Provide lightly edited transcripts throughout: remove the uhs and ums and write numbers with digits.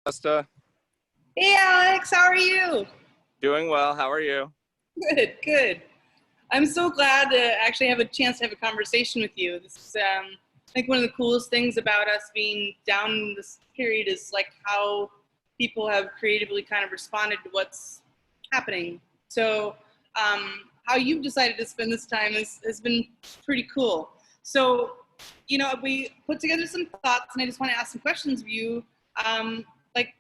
Asta. Hey Alex, how are you? Doing well. How are you? Good, good. I'm so glad to actually have a chance to have a conversation with you. This is, I think one of the coolest things about us being down in this period is like how people have creatively kind of responded to what's happening. So, how you've decided to spend this time has been pretty cool. So, we put together some thoughts, and I just want to ask some questions of you. Like,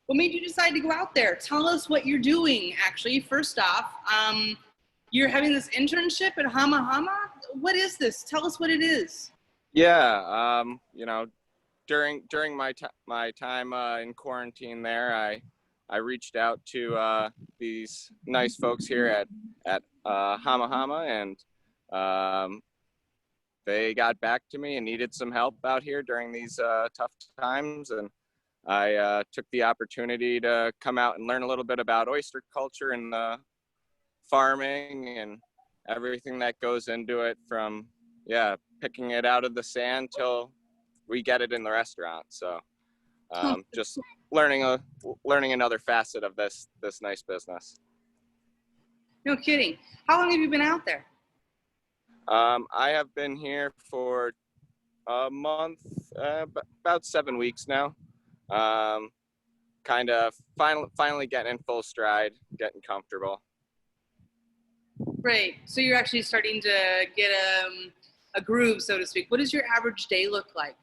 what made you decide to go out there? Tell us what you're doing, actually, first off. You're having this internship at Hama Hama? What is this? Tell us what it is. Yeah. During my time in quarantine there, I reached out to these nice folks here at Hama Hama, and they got back to me and needed some help out here during these tough times, and I took the opportunity to come out and learn a little bit about oyster culture and the farming and everything that goes into it, from picking it out of the sand till we get it in the restaurant. So just learning another facet of this nice business. No kidding. How long have you been out there? I have been here for a month, about 7 weeks now. Kind of finally getting in full stride, getting comfortable. Great. So you're actually starting to get a groove, so to speak. What does your average day look like?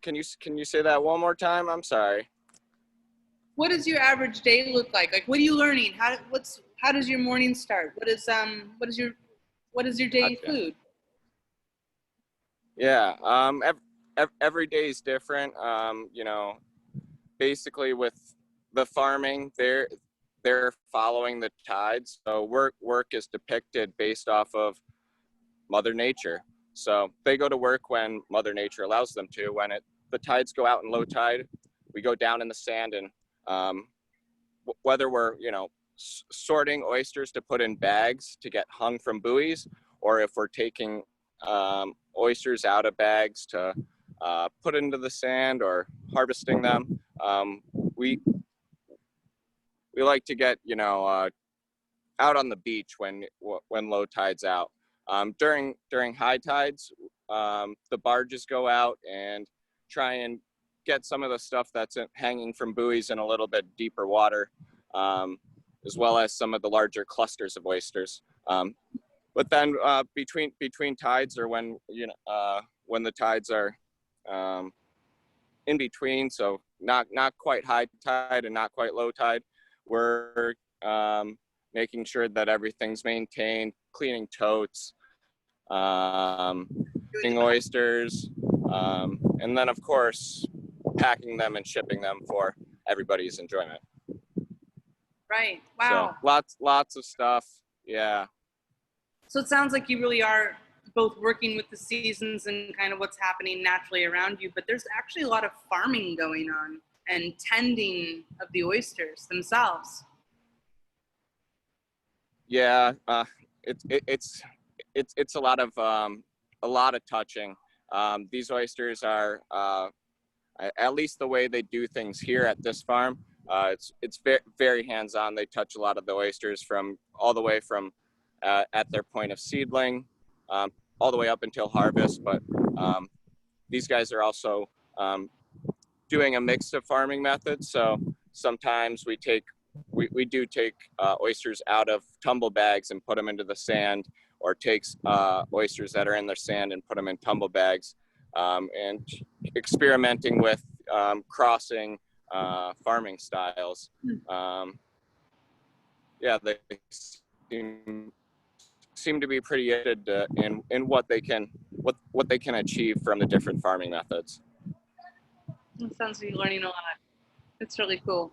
Can you say that one more time? I'm sorry. What does your average day look like? Like, what are you learning? How does your morning start? What is your day food? Yeah. Every day is different. Basically with the farming, they're following the tides. So work is depicted based off of Mother Nature. So they go to work when Mother Nature allows them to. When the tides go out in low tide, we go down in the sand, and whether we're sorting oysters to put in bags to get hung from buoys, or if we're taking oysters out of bags to put into the sand or harvesting them, we like to get out on the beach when low tide's out. During high tides, the barges go out and try and get some of the stuff that's hanging from buoys in a little bit deeper water, as well as some of the larger clusters of oysters. But then between tides, or when the tides are in between, so not quite high tide and not quite low tide, we're making sure that everything's maintained, cleaning totes, cleaning oysters, and then of course packing them and shipping them for everybody's enjoyment. Right. Wow. So lots of stuff. Yeah. So it sounds like you really are both working with the seasons and kind of what's happening naturally around you, but there's actually a lot of farming going on and tending of the oysters themselves. Yeah, it's a lot of touching. These oysters are, at least the way they do things here at this farm, it's very, very hands-on. They touch a lot of the oysters from all the way from at their point of seedling, all the way up until harvest. But these guys are also doing a mix of farming methods. So sometimes we do take oysters out of tumble bags and put them into the sand, or takes oysters that are in their sand and put them in tumble bags, and experimenting with crossing farming styles. They seem to be pretty interested in what they can achieve from the different farming methods. It sounds like you're learning a lot. It's really cool.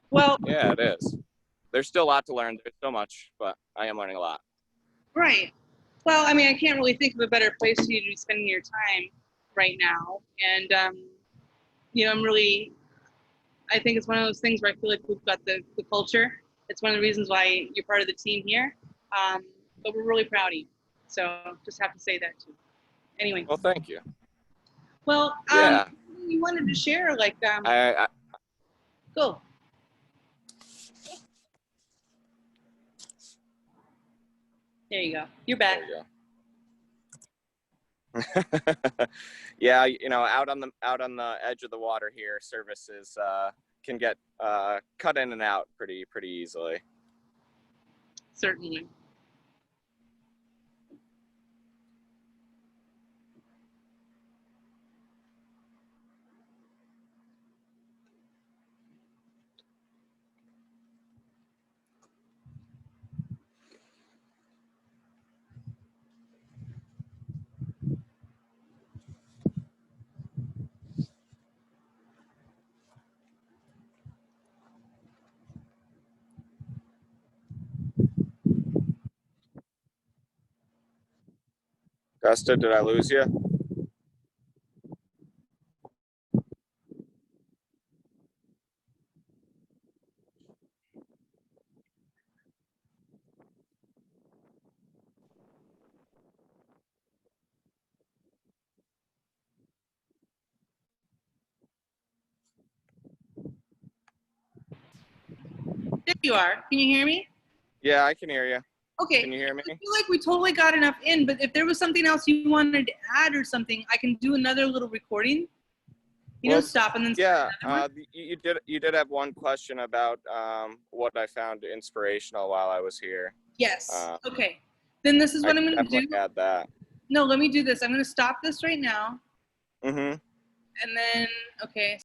Well, yeah, it is. There's still a lot to learn. There's so much, but I am learning a lot. Right. Well, I mean, I can't really think of a better place for you to be spending your time right now. And, I think it's one of those things where I feel like we've got the culture. It's one of the reasons why you're part of the team here. But we're really proud of you. So just have to say that too. Anyway, Well, thank you. well, Yeah. you wanted to share, like, I go. There you go. You're back. There you go. Yeah, you know, out on the edge of the water here, services can get cut in and out pretty easily. Certainly. Gusta, did I lose you? There you are. Can you hear me? Yeah, I can hear you. Okay. Can you hear me? I feel like we totally got enough in, but if there was something else you wanted to add or something, I can do another little recording. Well, Stop and then yeah. start another one. You did have one question about what I found inspirational while I was here. Yes. Okay. Then this is what I'm going to do. Add that. No, let me do this. I'm going to stop this right now. Mm-hmm. And then, okay.